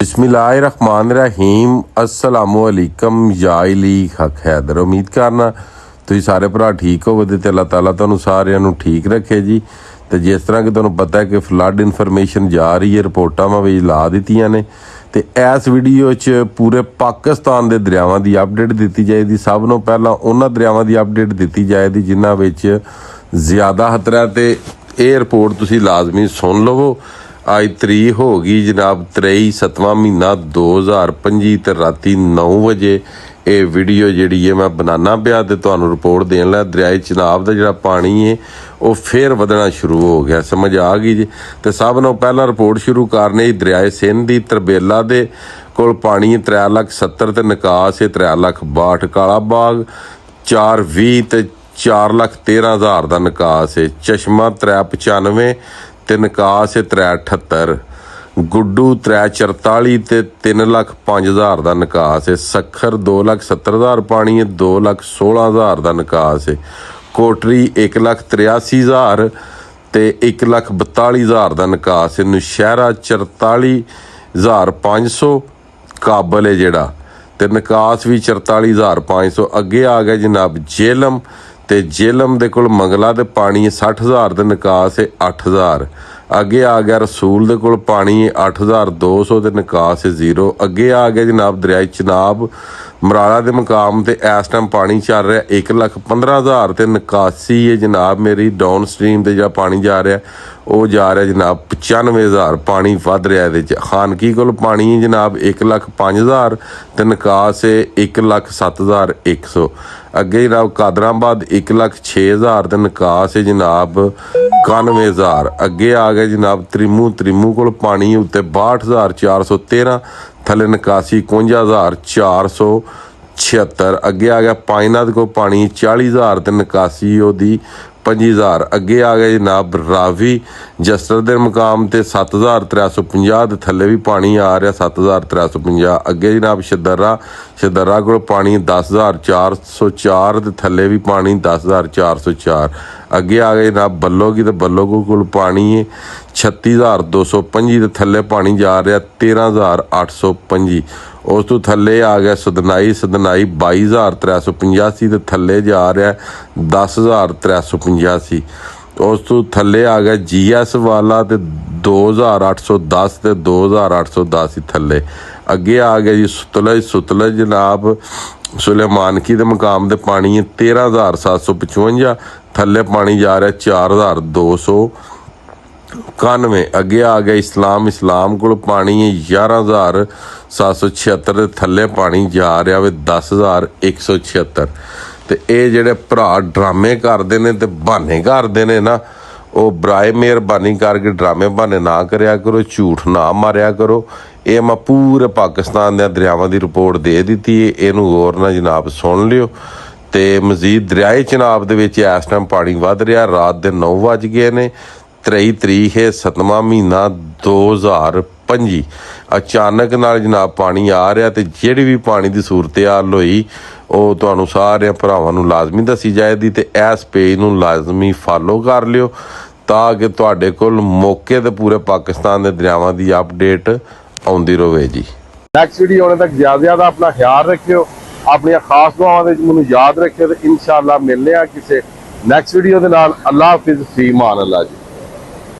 बिस्मिल्लाहिर्रहमानिर्रहीम अस्सलामुअलैकुम याइली हक हैदर। उम्मीद करना तुसीं सारे भरा ठीक हो ते अल्लाह ताला तुहानूं सारिਆਂ ਨੂੰ ठीक रखे जी। तो जिस तरह कि तुहानूं पता है कि फ्लड इन्फॉर्मेशन जा रही है, रिपोर्टां मैं भी ला दित्तियां ने ते इस वीडियो च पूरे पाकिस्तान के दरियावां की अपडेट दी जाएगी। सब नूं पहलां उन्हां दरियावां की अपडेट दी जाएगी जिन्हां विच ज़्यादा खतरा। तो ये रिपोर्ट तुसीं लाजमी सुन लवो। अज तरीक हो गई जनाब 23/7वां महीना 2025 ते राती 9 बजे ये वीडियो जी है मैं बनाना पिया तो तुहानूं रिपोर्ट देन लगा। दरियाए चिनाब का जिहड़ा पानी है वो फिर वधना शुरू हो गया, समझ आ गई जी। तो सब नूं पहला रिपोर्ट शुरू करने दरियाए सिंध की तरबेला दे कोल पानी 3,70,000 ते निकास है 3,62,000। काला बाग 420 ते 4,13,000 का निकास है। चश्मा 395 ते निकास है 378। गुड्डू 344 ते 3,05,000 का निकास है। सखर 2,70,000 पानी है 2,16,000 का निकास है। कोटरी 1,83,000 ते 1,42,000 का निकास है। नौशहरा 44,500 काबल है जिहड़ा ते निकास भी 44,500। अगे आ गया जनाब जेलम ते जेलम दे कोल मंगला दे पानी 60,000 ते निकास है 8,000। अगे आ गया रसूल दे कोल पानी 8,200 ते निकास है 0। अगे आ गया जनाब दरियाए चिनाब मराला के मुकाम ते इस टाइम पानी चल रहा 1,15,000 ते निकासी है जनाब मेरी डाउन स्ट्रीम ते जो पानी जा रहा वो जा रहा जनाब 95,000। पानी वध रहा है। खानकी कोल पानी है जनाब 1,05,000 ते निकास है 1,07,100। अगे जनाब कादराबाद 1,06,000 ते निकास है जनाब 91,000। अगे आ गया जनाब त्रिमू कोल पानी उत्ते 62,413 थले निकासी 51,476। अगे आ गया पाइनाद को पानी 40,000 ते निकासी ओदी 25,000। अगे आ गया जनाब रावी जस्टर दे मुकाम ते 7,350 ते थले भी पानी आ रहा 7,350। अगे जनाब शदर्रा को पानी 10,404 ते थले भी पानी 10,404। अगे आ गए जनाब बल्लो की तो बल्लो को पानी है 36,225 ते थले पानी जा रहा 13,825। उस तो थले आ गया सदनाई 22,385 ते थले जा रहा 10,385। उस तो थले आ गया GS वाला ते 2,810 ते 2,810 थले। अगे आ गया जी सुतलज जनाब सुलेमान की दे मुकाम दे पानी 13,755 थले पानी जा रहा 4,291। अगे आ गया इस्लाम को पानी 11,776 थले पानी जा रहा वे 10,176। तो ये जेडे भरा ड्रामे करते हैं तो बहाने करते हैं ना, वो बराए मेहरबानी करके ड्रामे बहाने ना करया करो, झूठ ना मारिया करो। ये मैं पूरे पाकिस्तान के दरियावां की रिपोर्ट दे दी है, इनू गौर ना जनाब सुन लियो। तो मजीद दरियाए चिनाब दे विच इस टाइम पानी वध रहा। रात के 9 बज गए ने। 23 तरीक है 7वां महीना 2025। अचानक नाल जनाब पानी आ रहा तो जिहड़ी भी पानी की सूरत हाल हुई वो तुहानूं सारे भरावां नूं लाजमी दसी जाएगी। तो इस पेज नूं लाजमी फॉलो कर लियो ताकि तुहाडे कोल मौके ते पूरे पाकिस्तान के दरियावां की अपडेट आउंदी रहे जी। नैक्सट वीडियो आने तक ज़्यादा अपना ख्याल रखियो, अपनी खास दुआवां दे मैनूं याद रखियो। तो इंशाअल्लाह मिलने किसी नैक्सट वीडियो के नाल। अल्लाह हाफिज़, फी मान अल्लाह जी।